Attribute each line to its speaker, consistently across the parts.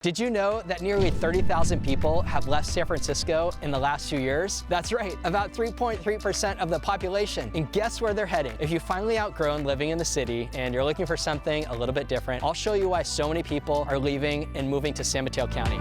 Speaker 1: Did you know that nearly 30,000 people have left San Francisco in the last few years? That's right, about 3.3% of the population. And guess where they're heading? If you've finally outgrown living in the city and you're looking for something a little bit different, I'll show you why so many people are leaving and moving to San Mateo County.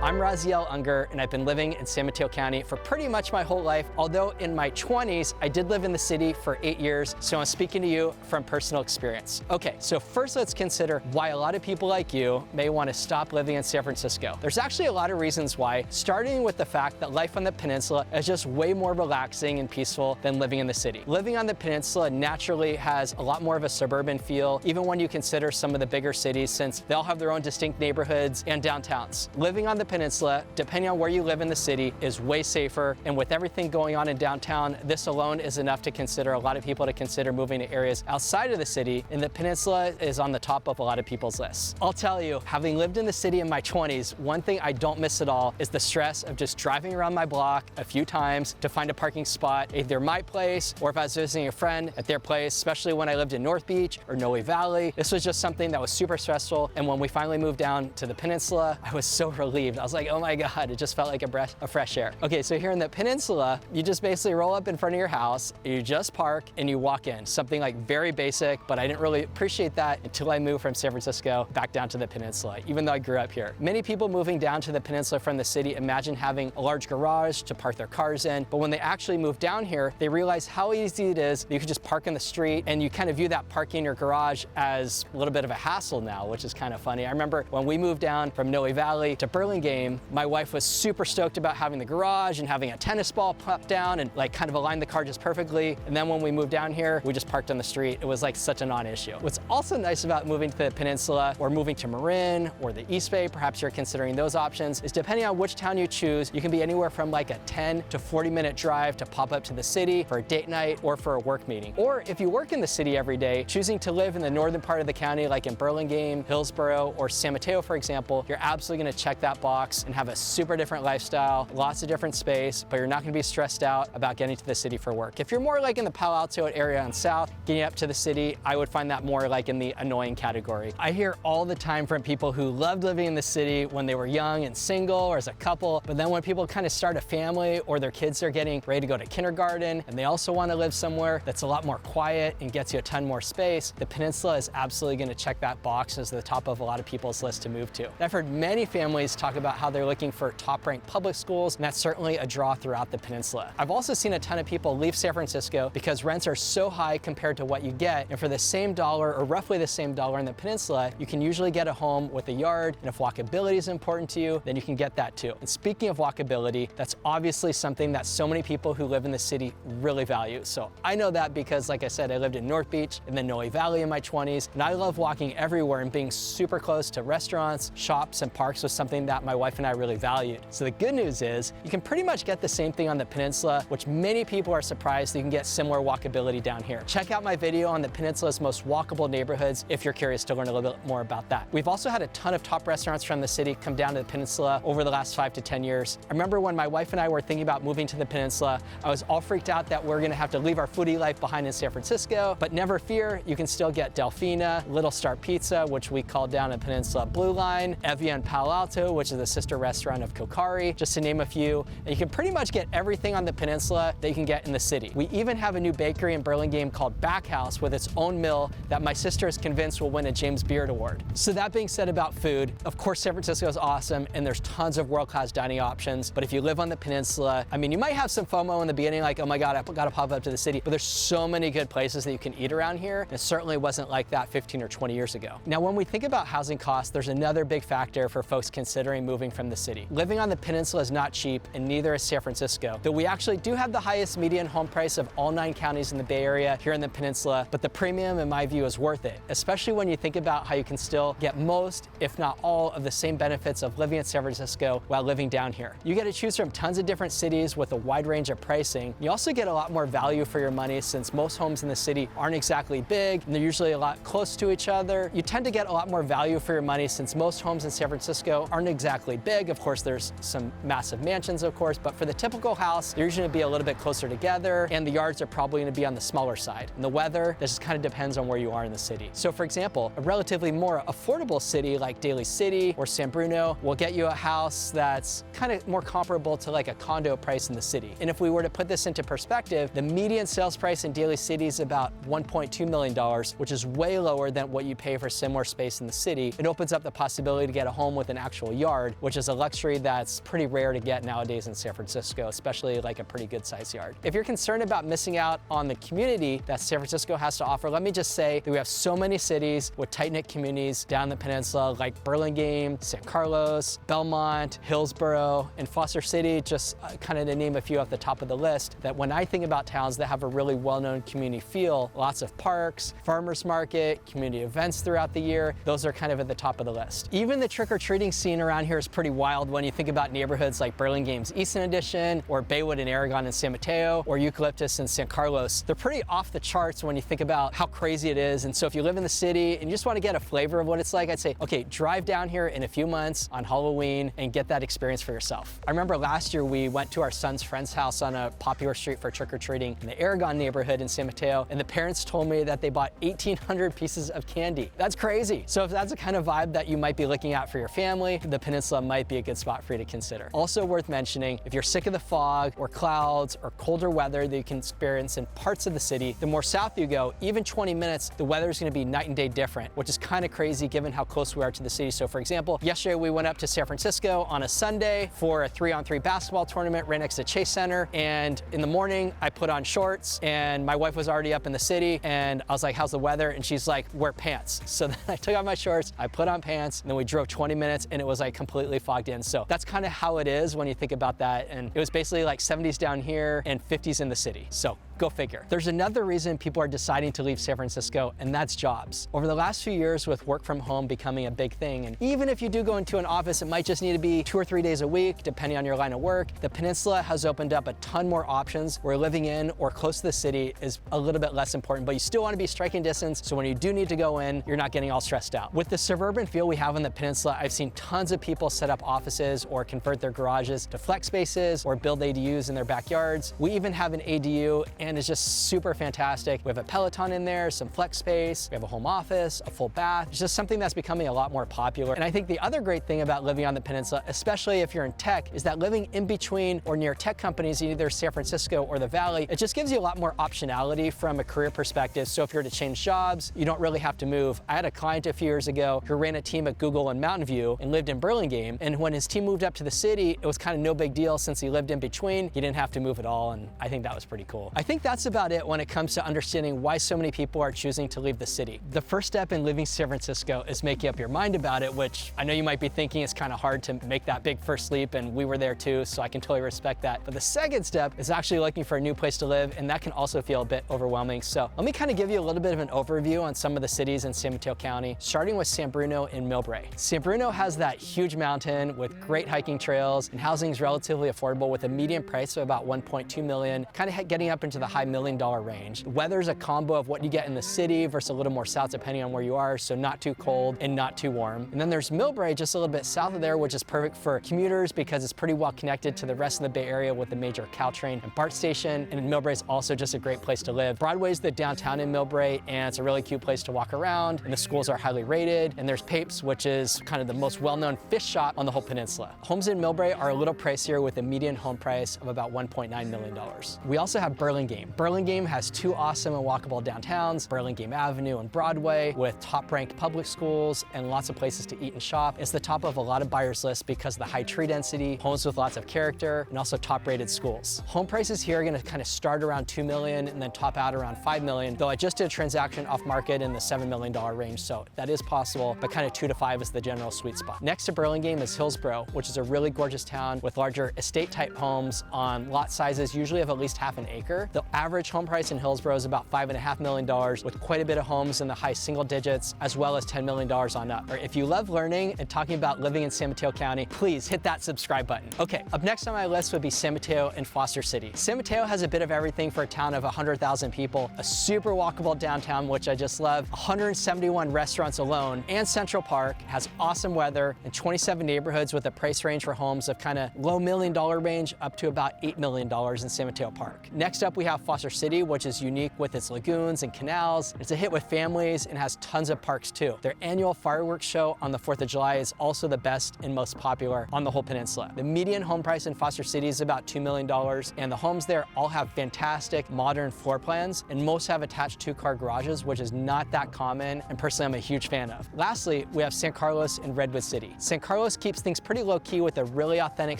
Speaker 1: I'm Raziel Ungar, and I've been living in San Mateo County for pretty much my whole life, although in my 20s, I did live in the city for 8 years, so I'm speaking to you from personal experience. Okay, so first let's consider why a lot of people like you may want to stop living in San Francisco. There's actually a lot of reasons why, starting with the fact that life on the peninsula is just way more relaxing and peaceful than living in the city. Living on the peninsula naturally has a lot more of a suburban feel, even when you consider some of the bigger cities, since they all have their own distinct neighborhoods and downtowns. Living on the peninsula, depending on where you live in the city, is way safer, and with everything going on in downtown, this alone is enough to consider a lot of people to consider moving to areas outside of the city, and the peninsula is on the top of a lot of people's lists. I'll tell you, having lived in the city in my 20s, one thing I don't miss at all is the stress of just driving around my block a few times to find a parking spot, either my place or if I was visiting a friend at their place, especially when I lived in North Beach or Noe Valley. This was just something that was super stressful, and when we finally moved down to the peninsula, I was so relieved. I was like, oh my God, it just felt like a breath of fresh air. Okay, so here in the peninsula, you just basically roll up in front of your house, you just park, and you walk in. Something like very basic, but I didn't really appreciate that until I moved from San Francisco back down to the peninsula, even though I grew up here. Many people moving down to the peninsula from the city imagine having a large garage to park their cars in, but when they actually move down here, they realize how easy it is that you can just park in the street, and you kind of view that parking in your garage as a little bit of a hassle now, which is kind of funny. I remember when we moved down from Noe Valley to Burlingame, my wife was super stoked about having the garage and having a tennis ball pop down and like kind of align the car just perfectly. And then when we moved down here, we just parked on the street. It was like such a non-issue. What's also nice about moving to the peninsula or moving to Marin or the East Bay, perhaps you're considering those options, is depending on which town you choose, you can be anywhere from like a 10 to 40-minute drive to pop up to the city for a date night or for a work meeting. Or if you work in the city every day, choosing to live in the northern part of the county, like in Burlingame, Hillsborough, or San Mateo, for example, you're absolutely gonna check that box and have a super different lifestyle, lots of different space, but you're not gonna be stressed out about getting to the city for work. If you're more like in the Palo Alto area and south, getting up to the city, I would find that more like in the annoying category. I hear all the time from people who loved living in the city when they were young and single or as a couple, but then when people kind of start a family or their kids are getting ready to go to kindergarten and they also want to live somewhere that's a lot more quiet and gets you a ton more space, the peninsula is absolutely going to check that box as the top of a lot of people's list to move to. And I've heard many families talk about how they're looking for top-ranked public schools, and that's certainly a draw throughout the peninsula. I've also seen a ton of people leave San Francisco because rents are so high compared to what you get, and for the same dollar or roughly the same dollar in the peninsula, you can usually get a home with a yard, and if walkability is important to you, then you can get that too. And speaking of walkability, that's obviously something that so many people who live in the city really value. So I know that because, like I said, I lived in North Beach and then Noe Valley in my 20s, and I love walking everywhere, and being super close to restaurants, shops, and parks was something that my wife and I really valued. So the good news is you can pretty much get the same thing on the peninsula, which many people are surprised that you can get similar walkability down here. Check out my video on the peninsula's most walkable neighborhoods if you're curious to learn a little bit more about that. We've also had a ton of top restaurants from the city come down to the peninsula over the last 5 to 10 years. I remember when my wife and I were thinking about moving to the peninsula, I was all freaked out that we're gonna have to leave our foodie life behind in San Francisco, but never fear, you can still get Delfina, Little Star Pizza, which we call down in Peninsula Blue Line, Evian Palo Alto, which is the sister restaurant of Kokari, just to name a few. And you can pretty much get everything on the peninsula that you can get in the city. We even have a new bakery in Burlingame called Backhouse with its own mill that my sister is convinced will win a James Beard Award. So that being said about food, of course San Francisco is awesome and there's tons of world-class dining options, but if you live on the peninsula, I mean, you might have some FOMO in the beginning, like, oh my God, I gotta pop up to the city, but there's so many good places that you can eat around here, and it certainly wasn't like that 15 or 20 years ago. Now, when we think about housing costs, there's another big factor for folks considering moving from the city. Living on the peninsula is not cheap, and neither is San Francisco, though we actually do have the highest median home price of all 9 counties in the Bay Area here in the peninsula, but the premium, in my view, is worth it, especially when you think about how you can still get most, if not all, of the same benefits of living in San Francisco while living down here. You get to choose from tons of different cities with a wide range of pricing. You also get a lot more value for your money since most homes in the city aren't exactly big, and they're usually a lot close to each other. You tend to get a lot more value for your money since most homes in San Francisco aren't exactly historically big. Of course, there's some massive mansions, of course, but for the typical house, they're usually gonna be a little bit closer together, and the yards are probably gonna be on the smaller side. And the weather, this just kind of depends on where you are in the city. So for example, a relatively more affordable city like Daly City or San Bruno will get you a house that's kind of more comparable to like a condo price in the city. And if we were to put this into perspective, the median sales price in Daly City is about $1.2 million, which is way lower than what you pay for similar space in the city. It opens up the possibility to get a home with an actual yard, which is a luxury that's pretty rare to get nowadays in San Francisco, especially like a pretty good sized yard. If you're concerned about missing out on the community that San Francisco has to offer, let me just say that we have so many cities with tight-knit communities down the peninsula like Burlingame, San Carlos, Belmont, Hillsborough, and Foster City, just kind of to name a few off the top of the list, that when I think about towns that have a really well-known community feel, lots of parks, farmers market, community events throughout the year, those are kind of at the top of the list. Even the trick-or-treating scene around here is pretty wild when you think about neighborhoods like Burlingame's Easton Edition, or Baywood and Aragon in San Mateo, or Eucalyptus in San Carlos. They're pretty off the charts when you think about how crazy it is. And so if you live in the city and you just want to get a flavor of what it's like, I'd say, okay, drive down here in a few months on Halloween and get that experience for yourself. I remember last year we went to our son's friend's house on a popular street for trick-or-treating in the Aragon neighborhood in San Mateo, and the parents told me that they bought 1,800 pieces of candy. That's crazy. So if that's the kind of vibe that you might be looking at for your family, the peninsula might be a good spot for you to consider. Also worth mentioning, if you're sick of the fog or clouds or colder weather that you can experience in parts of the city, the more south you go, even 20 minutes, the weather is going to be night and day different, which is kind of crazy given how close we are to the city. So for example, yesterday we went up to San Francisco on a Sunday for a 3-on-3 basketball tournament right next to Chase Center. And in the morning, I put on shorts and my wife was already up in the city and I was like, how's the weather? And she's like, wear pants. So then I took off my shorts, I put on pants, and then we drove 20 minutes and it was like completely fogged in. So that's kind of how it is when you think about that. And it was basically like 70s down here and 50s in the city. So go figure. There's another reason people are deciding to leave San Francisco, and that's jobs. Over the last few years with work from home becoming a big thing, and even if you do go into an office, it might just need to be 2 or 3 days a week, depending on your line of work. The peninsula has opened up a ton more options where living in or close to the city is a little bit less important, but you still want to be striking distance, so when you do need to go in, you're not getting all stressed out. With the suburban feel we have on the peninsula, I've seen tons of people set up offices or convert their garages to flex spaces or build ADUs in their backyards. We even have an ADU, and it's just super fantastic. We have a Peloton in there, some flex space, we have a home office, a full bath. It's just something that's becoming a lot more popular. And I think the other great thing about living on the peninsula, especially if you're in tech, is that living in between or near tech companies in either San Francisco or the Valley, it just gives you a lot more optionality from a career perspective. So if you're to change jobs, you don't really have to move. I had a client a few years ago who ran a team at Google in Mountain View and lived in Burlingame. And when his team moved up to the city, it was kind of no big deal since he lived in between. He didn't have to move at all. And I think that was pretty cool. I think that's about it when it comes to understanding why so many people are choosing to leave the city. The first step in leaving San Francisco is making up your mind about it, which I know you might be thinking it's kind of hard to make that big first leap, and we were there too, so I can totally respect that. But the second step is actually looking for a new place to live, and that can also feel a bit overwhelming. So let me kind of give you a little bit of an overview on some of the cities in San Mateo County, starting with San Bruno and Millbrae. San Bruno has that huge mountain with great hiking trails, and housing is relatively affordable with a median price of about $1.2 million, kind of getting up into the high $1 million range. Weather's a combo of what you get in the city versus a little more south depending on where you are, so not too cold and not too warm. And then there's Millbrae just a little bit south of there, which is perfect for commuters because it's pretty well connected to the rest of the Bay Area with the major Caltrain and BART station. And Millbrae is also just a great place to live. Broadway's the downtown in Millbrae, and it's a really cute place to walk around, and the schools are highly rated. And there's Papes, which is kind of the most well-known fish shop on the whole peninsula. Homes in Millbrae are a little pricier with a median home price of about $1.9 million. We also have Burlingame. Burlingame has 2 awesome and walkable downtowns, Burlingame Avenue and Broadway, with top-ranked public schools and lots of places to eat and shop. It's the top of a lot of buyers' lists because of the high tree density, homes with lots of character, and also top-rated schools. Home prices here are going to kind of start around $2 million and then top out around $5 million, though I just did a transaction off-market in the $7 million range, so that is possible, but kind of 2 to 5 is the general sweet spot. Next to Burlingame is Hillsborough, which is a really gorgeous town with larger estate-type homes on lot sizes usually of at least half an acre. The Average home price in Hillsborough is about $5.5 million, with quite a bit of homes in the high single digits, as well as $10 million on up. If you love learning and talking about living in San Mateo County, please hit that subscribe button. Okay, up next on my list would be San Mateo and Foster City. San Mateo has a bit of everything for a town of 100,000 people, a super walkable downtown, which I just love, 171 restaurants alone, and Central Park, has awesome weather, and 27 neighborhoods with a price range for homes of kind of low $1 million range up to about $8 million in San Mateo Park. Next up, we have Foster City, which is unique with its lagoons and canals. It's a hit with families and has tons of parks too. Their annual fireworks show on the 4th of July is also the best and most popular on the whole peninsula. The median home price in Foster City is about $2 million, and the homes there all have fantastic modern floor plans, and most have attached two-car garages, which is not that common, and personally I'm a huge fan of. Lastly, we have San Carlos and Redwood City. San Carlos keeps things pretty low-key with a really authentic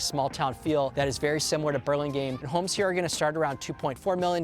Speaker 1: small town feel that is very similar to Burlingame. And homes here are going to start around $2.4 million,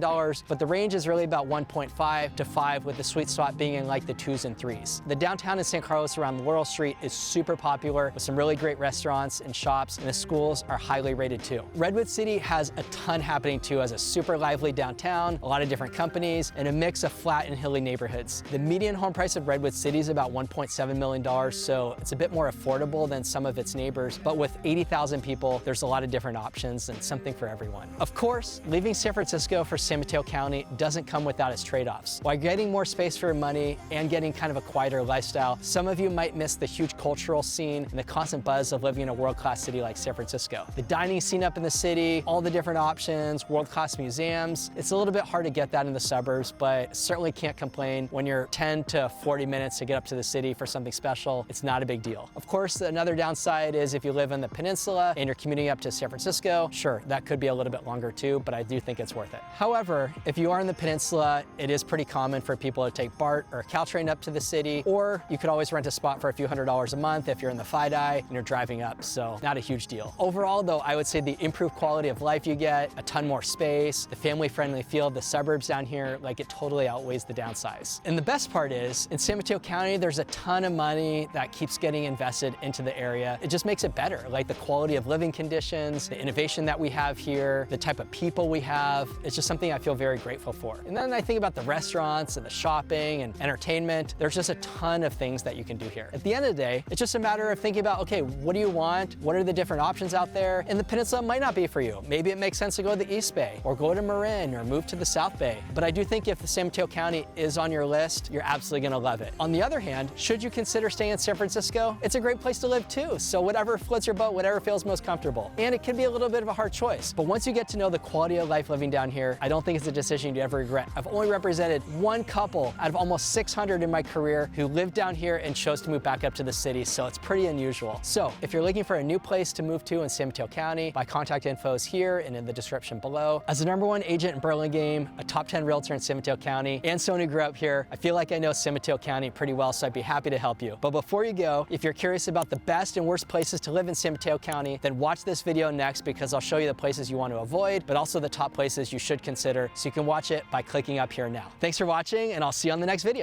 Speaker 1: but the range is really about 1.5 to 5, with the sweet spot being in like the 2s and 3s. The downtown in San Carlos around Laurel Street is super popular with some really great restaurants and shops, and the schools are highly rated too. Redwood City has a ton happening too, as a super lively downtown, a lot of different companies, and a mix of flat and hilly neighborhoods. The median home price of Redwood City is about $1.7 million, so it's a bit more affordable than some of its neighbors, but with 80,000 people, there's a lot of different options and something for everyone. Of course, leaving San Francisco for San Mateo County doesn't come without its trade-offs. While getting more space for your money and getting kind of a quieter lifestyle, some of you might miss the huge cultural scene and the constant buzz of living in a world-class city like San Francisco. The dining scene up in the city, all the different options, world-class museums. It's a little bit hard to get that in the suburbs, but certainly can't complain when you're 10 to 40 minutes to get up to the city for something special. It's not a big deal. Of course, another downside is if you live in the peninsula and you're commuting up to San Francisco, sure, that could be a little bit longer too, but I do think it's worth it. However, if you are in the peninsula, it is pretty common for people to take BART or a Caltrain up to the city, or you could always rent a spot for a few $100s a month if you're in the FiDi and you're driving up, so not a huge deal. Overall though, I would say the improved quality of life you get, a ton more space, the family-friendly feel of the suburbs down here, like it totally outweighs the downsides. And the best part is, in San Mateo County, there's a ton of money that keeps getting invested into the area. It just makes it better, like the quality of living conditions, the innovation that we have here, the type of people we have. It's just something I feel very grateful for. And then I think about the restaurants and the shopping and entertainment. There's just a ton of things that you can do here. At the end of the day, it's just a matter of thinking about, okay, what do you want? What are the different options out there? And the peninsula might not be for you. Maybe it makes sense to go to the East Bay or go to Marin or move to the South Bay. But I do think if the San Mateo County is on your list, you're absolutely gonna love it. On the other hand, should you consider staying in San Francisco, it's a great place to live too. So whatever floats your boat, whatever feels most comfortable. And it can be a little bit of a hard choice. But once you get to know the quality of life living down here, I don't think it's a decision you ever regret. I've only represented one couple out of almost 600 in my career who lived down here and chose to move back up to the city, so it's pretty unusual. So if you're looking for a new place to move to in San Mateo County, my contact info is here and in the description below. As the #1 agent in Burlingame, a top 10 realtor in San Mateo County, and someone who grew up here, I feel like I know San Mateo County pretty well, so I'd be happy to help you. But before you go, if you're curious about the best and worst places to live in San Mateo County, then watch this video next, because I'll show you the places you want to avoid, but also the top places you should consider, so you can watch it by clicking up here now. Thanks for watching, and I'll see you on the next video.